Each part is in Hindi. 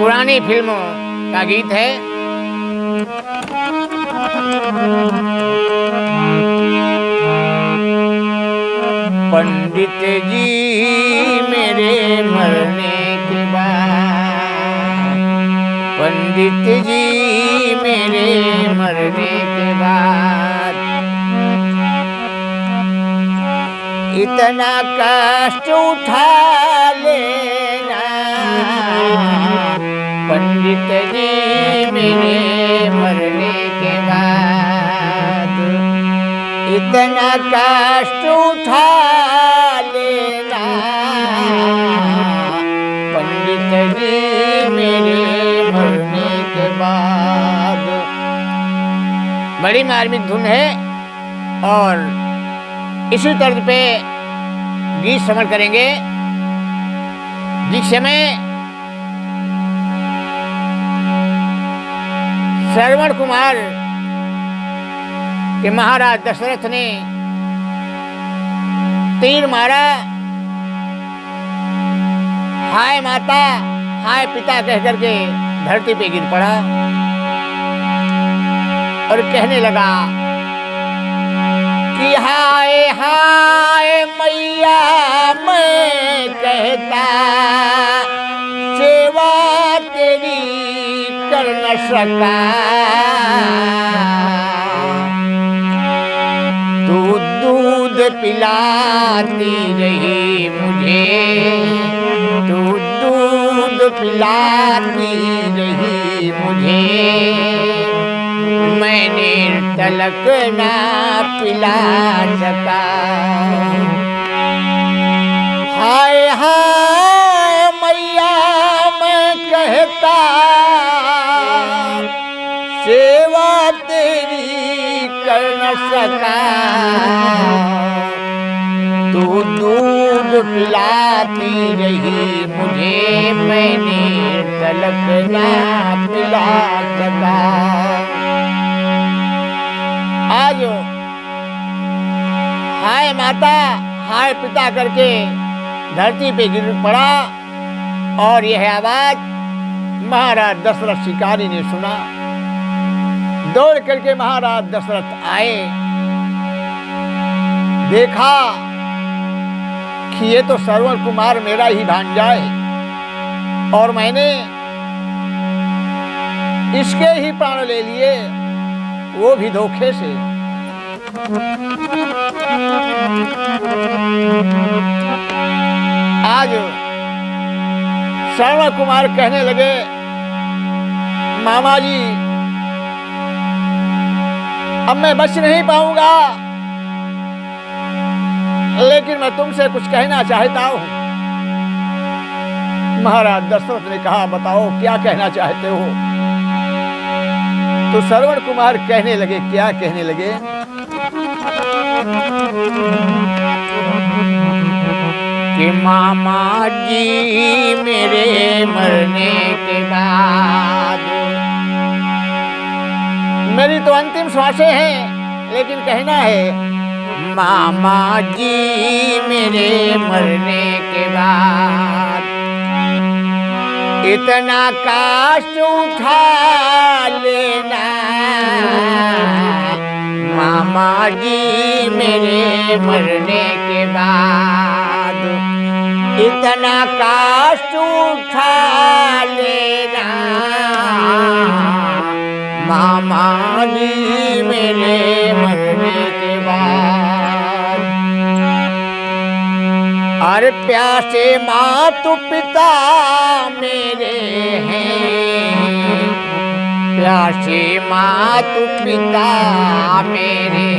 पुरानी फिल्मों का गीत है। पंडित जी मेरे मरने के बाद, पंडित जी मेरे मरने के बाद इतना कष्ट उठा लेना, पंडित जी मेरे मरने के बाद इतना कष्ट उठा लेना, पंडित जी मेरे मरने के बाद। बड़ी मार्मिक धुन है और इसी तर्ज पे गीत श्रवण करेंगे। जिस समय श्रवण कुमार के महाराज दशरथ ने तीर मारा, हाय माता हाय पिता कह करके धरती पे गिर पड़ा और कहने लगा कि हाय हाय मैया मैं कहता सेवा तेरी कर न सका, तू दूध पिलाती रही मुझे, तू दूध पिलाती रही मुझे, मैंने तलक ना पिला सका। हाय हाय मैया मैं कहता सेवा तेरी कर न सका, तू दूध पिलाती रही मुझे, मैंने तलक ना पिला सका। आज हाय माता हाय पिता करके धरती पे गिर पड़ा और यह आवाज महाराज दशरथ शिकारी ने सुना। दौड़ करके महाराज दशरथ आए, देखा कि ये तो श्रवण कुमार मेरा ही भांजा है और मैंने इसके ही प्राण ले लिए, वो भी धोखे से। आज श्रवण कुमार कहने लगे मामा जी अब मैं बच नहीं पाऊंगा, लेकिन मैं तुमसे कुछ कहना चाहता हूं। महाराज दशरथ ने कहा बताओ क्या कहना चाहते हो। तो श्रवण कुमार कहने लगे, क्या कहने लगे कि मामा जी मेरे मरने के बाद, मेरी तो अंतिम श्वासें हैं लेकिन कहना है मामा जी मेरे मरने के बाद इतना कष्ट उठा लेना, मामा जी मेरे मरने के बाद इतना कष्ट उठा लेना, मामा जी मेरे मरने के बाद। अरे प्यासे मातु पिता मेरे हैं, प्यासे मातु पिता मेरे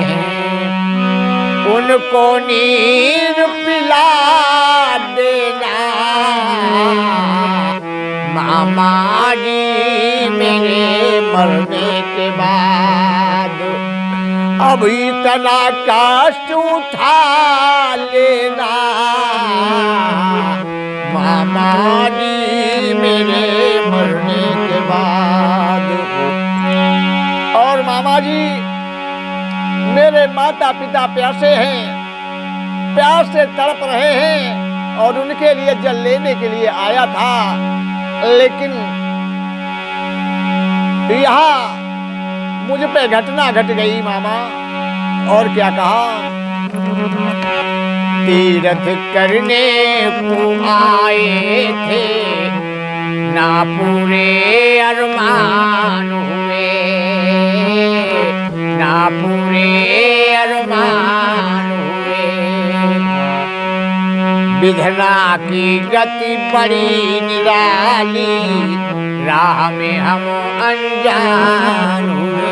हैं, उनको नीर पिला देना, मामा जी मेरे मरने के बाद अब इतना कष्ट उठा लेना, मामा जी मेरे मरने के बाद। और मामा जी मेरे माता पिता प्यासे हैं, प्यास से तड़प रहे हैं और उनके लिए जल लेने के लिए आया था, लेकिन यहाँ मुझ पे घटना घट गई मामा। और क्या कहा? तीर्थ करने को आए थे, ना पूरे अरमान हुए, ना पूरे अरमान हुए। विधना की गति बड़ी निराली, राह में हम अनजान हुए।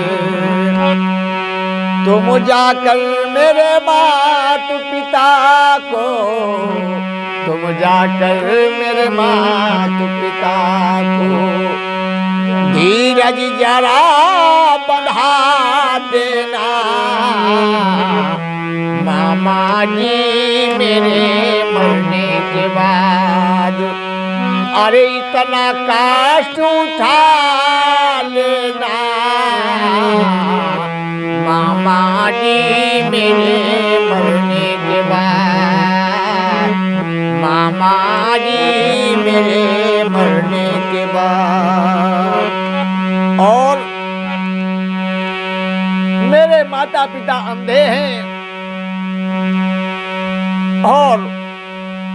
तुम जाकर मेरे मात पिता को, तुम जाकर मेरे मात पिता को धीरज जरा बढ़ा देना। मामा जी मेरे मरने के बाद, अरे इतना कष्ट उठा लेना। मामा जी मेरे मरने के बाद, मामा जी मेरे मरने के बाद। और मेरे माता पिता अंधे हैं और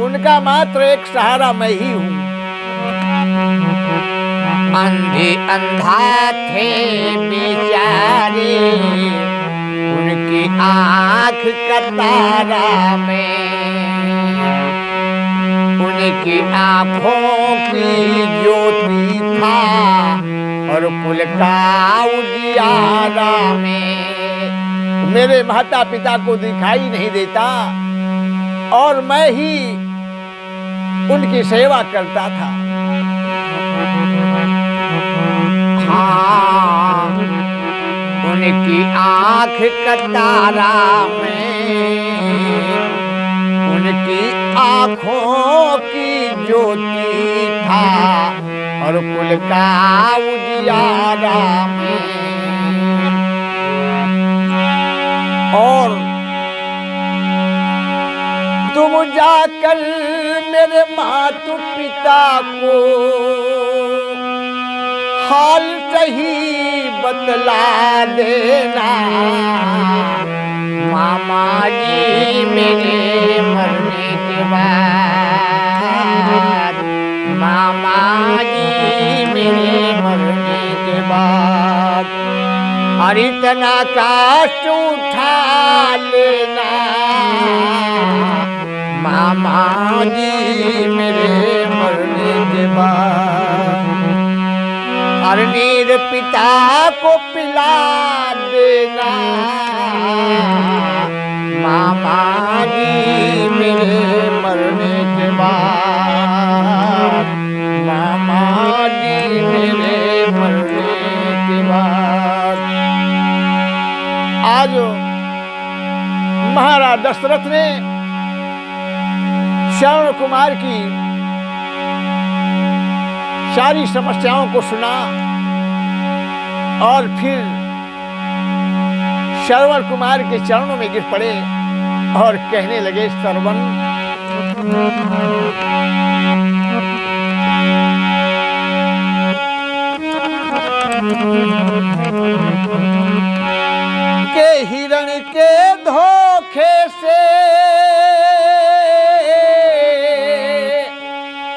उनका मात्र एक सहारा मैं ही हूँ। अंधे अंधा थे बेचारे, उनकी आँख का तारा में, उनकी आँखों की ज्योति था और कुल का उजियारा में। मेरे माता पिता को दिखाई नहीं देता और मैं ही उनकी सेवा करता था। हाँ, उनकी आँख का तारा में, उनकी आँखों की ज्योति था और कुल का उजियारा में। और तुम जाकर मेरे माता पिता को हाल सही बतला देना। मामा जी मेरे मरने के बाद, मामा जी मेरे मरने के बाद, और इतना कष्ट उठा लेना। मामा जी मेरे मरने के बाद, और नीर पिता को पिला देना। मामा जी मेरे मरने के बाद, मामा जी मेरे मरने के बाद। आज महाराज दशरथ ने श्रवण कुमार की सारी समस्याओं को सुना और फिर श्रवण कुमार के चरणों में गिर पड़े और कहने लगे, श्रवण के हिरण के धोखे से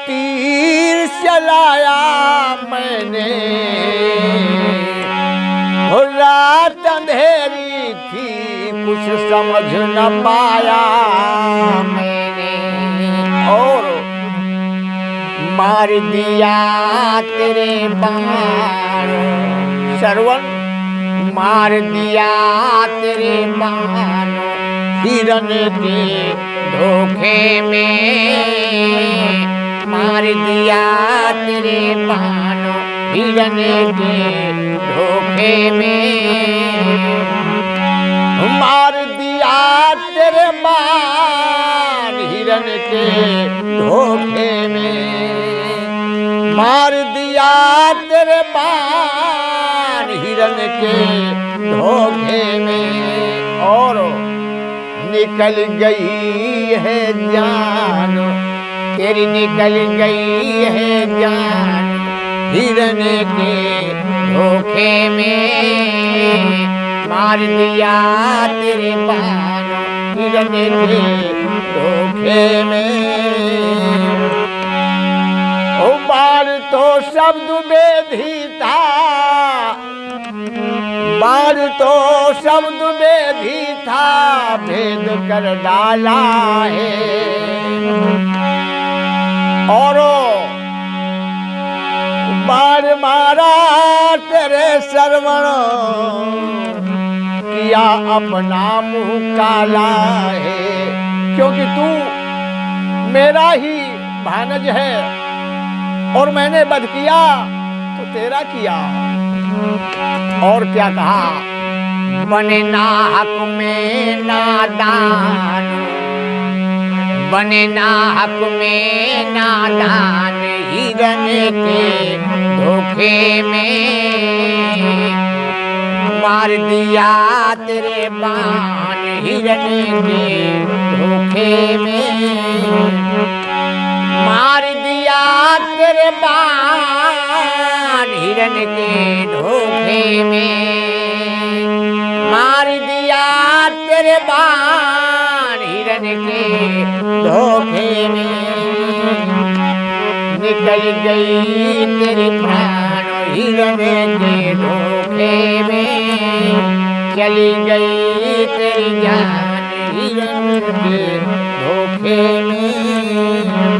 तीर चलाया मैंने। रात अंधेरी थी कुछ समझ न पाया मैंने, और मार दिया तेरे बाण। श्रवण मार दिया तेरे बाण हिरण के धोखे में। मार दिया तेरे बाण हिरण के धोखे में। मार दिया तेरे बाण हिरण के धोखे में। मार दिया तेरे बाण हिरण के धोखे में। और निकल गई है जान तेरी, निकल गई है जान हिरण के धोखे में मार दिया तेरे बाण हिरण के धोखे में। ओ बाण तो शब्द बेधी था, बाण तो शब्द बेधी था, भेद कर डाला है। और बाण मारा तेरे श्रवण किया अपना मुंह काला है। क्योंकि तू मेरा ही भानज है और मैंने वध किया तो तेरा किया। और क्या कहा, बने नाहक में नादान, बने नाहक में नादान, हिरण के धोखे में मार दिया तेरे बाण हिरण के धोखे में। मार दिया तेरे बाण हिरण के धोखे में। मार दिया तेरे बाण हिरण के धोखे में। निकल गई तेरी प्राण हिरण के धोखे में। चली गई तेरी जान हिरण के धोखे में।